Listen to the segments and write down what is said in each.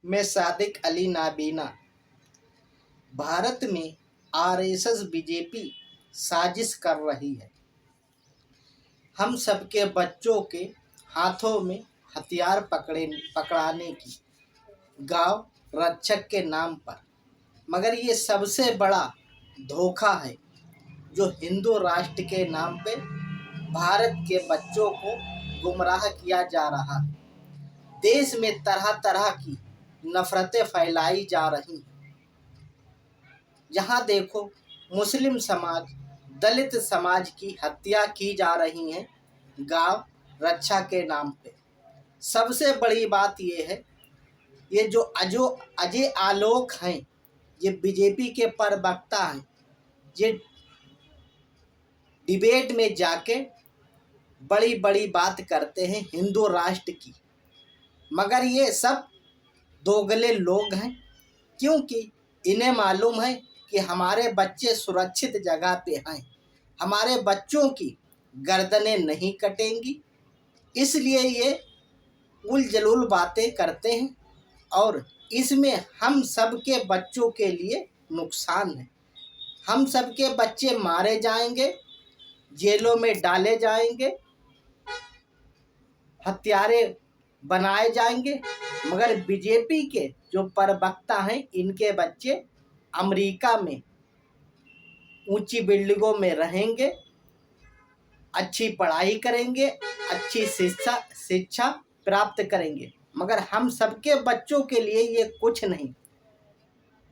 मैं सादिक अली नाबीना। भारत में RSS BJP साजिश कर रही है। हम सबके बच्चों के हाथों में हथियार पकड़ाने की, गांव रक्षक के नाम पर। मगर ये सबसे बड़ा धोखा है जो हिंदू राष्ट्र के नाम पे भारत के बच्चों को गुमराह किया जा रहा है। देश में तरह तरह की नफरतें फैलाई जा रही हैं। जहाँ देखो मुस्लिम समाज, दलित समाज की हत्या की जा रही है गांव रक्षा के नाम पे। सबसे बड़ी बात ये है, ये जो अजय आलोक हैं, ये बीजेपी के प्रवक्ता हैं, ये डिबेट में जाके बड़ी बड़ी बात करते हैं हिंदू राष्ट्र की। मगर ये सब दोगले लोग हैं, क्योंकि इन्हें मालूम है कि हमारे बच्चे सुरक्षित जगह पे हैं, हमारे बच्चों की गर्दनें नहीं कटेंगी। इसलिए ये उलझुल बातें करते हैं और इसमें हम सब के बच्चों के लिए नुकसान है। हम सब के बच्चे मारे जाएंगे, जेलों में डाले जाएंगे, हत्यारे बनाए जाएंगे। मगर बीजेपी के जो प्रवक्ता हैं, इनके बच्चे अमेरिका में ऊंची बिल्डिंगों में रहेंगे, अच्छी पढ़ाई करेंगे, अच्छी शिक्षा प्राप्त करेंगे। मगर हम सबके बच्चों के लिए ये कुछ नहीं।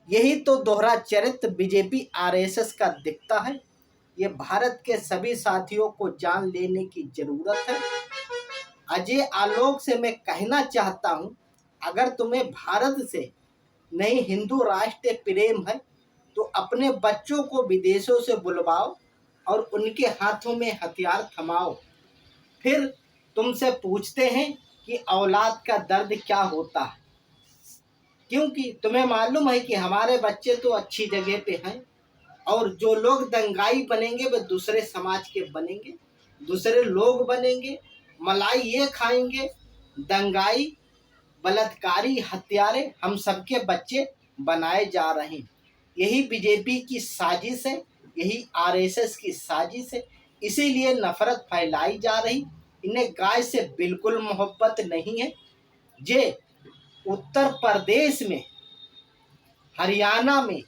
यही तो दोहरा चरित्र बीजेपी आरएसएस का दिखता है। ये भारत के सभी साथियों को जान लेने की जरूरत है। अजय आलोक से मैं कहना चाहता हूं, अगर तुम्हें भारत से नहीं हिंदू राष्ट्र प्रेम है तो अपने बच्चों को विदेशों से बुलवाओ और उनके हाथों में हथियार थमाओ। फिर तुमसे पूछते हैं कि औलाद का दर्द क्या होता है। क्योंकि तुम्हें मालूम है कि हमारे बच्चे तो अच्छी जगह पे हैं और जो लोग दंगाई बनेंगे वे दूसरे समाज के बनेंगे, दूसरे लोग बनेंगे, मलाई ये खाएंगे। दंगाई, बलात्कारी, हत्यारे हम सबके बच्चे बनाए जा रहे हैं। यही बीजेपी की साजिश है, यही आरएसएस की साजिश है। इसीलिए नफरत फैलाई जा रही। इन्हें गाय से बिल्कुल मोहब्बत नहीं है। जे उत्तर प्रदेश में, हरियाणा में,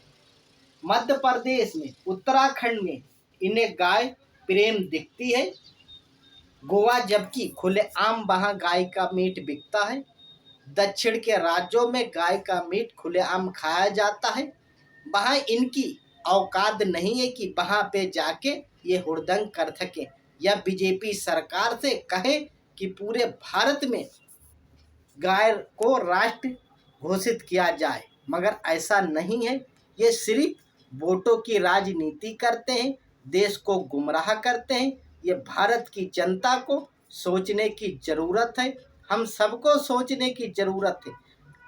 मध्य प्रदेश में, उत्तराखंड में इन्हें गाय प्रेम दिखती है। गोवा जबकि खुलेआम वहाँ गाय का मीट बिकता है। दक्षिण के राज्यों में गाय का मीट खुलेआम खाया जाता है। वहाँ इनकी औकात नहीं है कि वहाँ पे जाके ये हुड़दंग कर सके या बीजेपी सरकार से कहे कि पूरे भारत में गाय को राष्ट्र घोषित किया जाए। मगर ऐसा नहीं है। ये सिर्फ वोटों की राजनीति करते हैं, देश को गुमराह करते हैं। ये भारत की जनता को सोचने की ज़रूरत है। हम सबको सोचने की ज़रूरत है।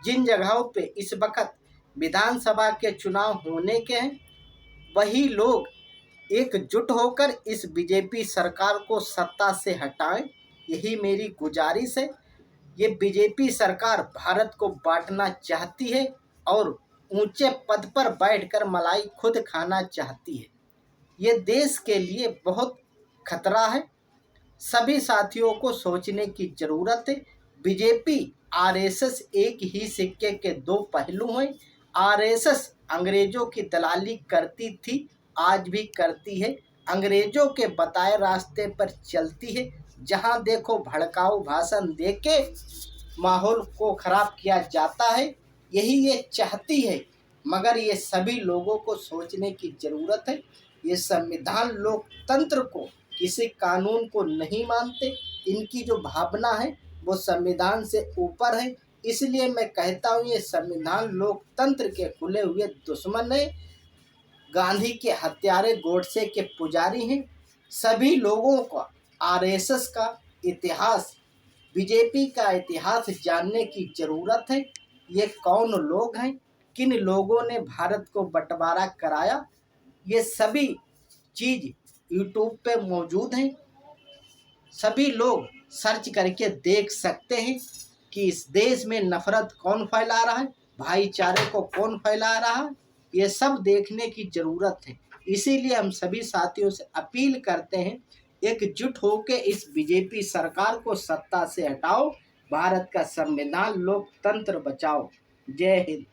जिन जगहों पे इस वक्त विधानसभा के चुनाव होने के हैं, वही लोग एकजुट होकर इस बीजेपी सरकार को सत्ता से हटाएं। यही मेरी गुजारिश है। ये बीजेपी सरकार भारत को बांटना चाहती है और ऊंचे पद पर बैठकर मलाई खुद खाना चाहती है। ये देश के लिए बहुत खतरा है। सभी साथियों को सोचने की जरूरत है। बीजेपी आरएसएस एक ही सिक्के के दो पहलू हैं। आरएसएस अंग्रेजों की दलाली करती थी, आज भी करती है। अंग्रेजों के बताए रास्ते पर चलती है। जहां देखो भड़काऊ भाषण देके माहौल को खराब किया जाता है। यही ये चाहती है। मगर ये सभी लोगों को सोचने की जरूरत है। ये संविधान लोकतंत्र को, किसी कानून को नहीं मानते। इनकी जो भावना है वो संविधान से ऊपर है। इसलिए मैं कहता हूँ ये संविधान लोकतंत्र के खुले हुए दुश्मन है। गांधी के हत्यारे, गोडसे के पुजारी हैं। सभी लोगों को आरएसएस का इतिहास, बीजेपी का इतिहास जानने की ज़रूरत है। ये कौन लोग हैं, किन लोगों ने भारत को बंटवारा कराया, ये सभी चीज़ यूट्यूब पे मौजूद हैं। सभी लोग सर्च करके देख सकते हैं कि इस देश में नफरत कौन फैला रहा है, भाईचारे को कौन फैला रहा है, ये सब देखने की जरूरत है। इसीलिए हम सभी साथियों से अपील करते हैं, एकजुट होकर इस बीजेपी सरकार को सत्ता से हटाओ, भारत का संविधान लोकतंत्र बचाओ। जय हिंद।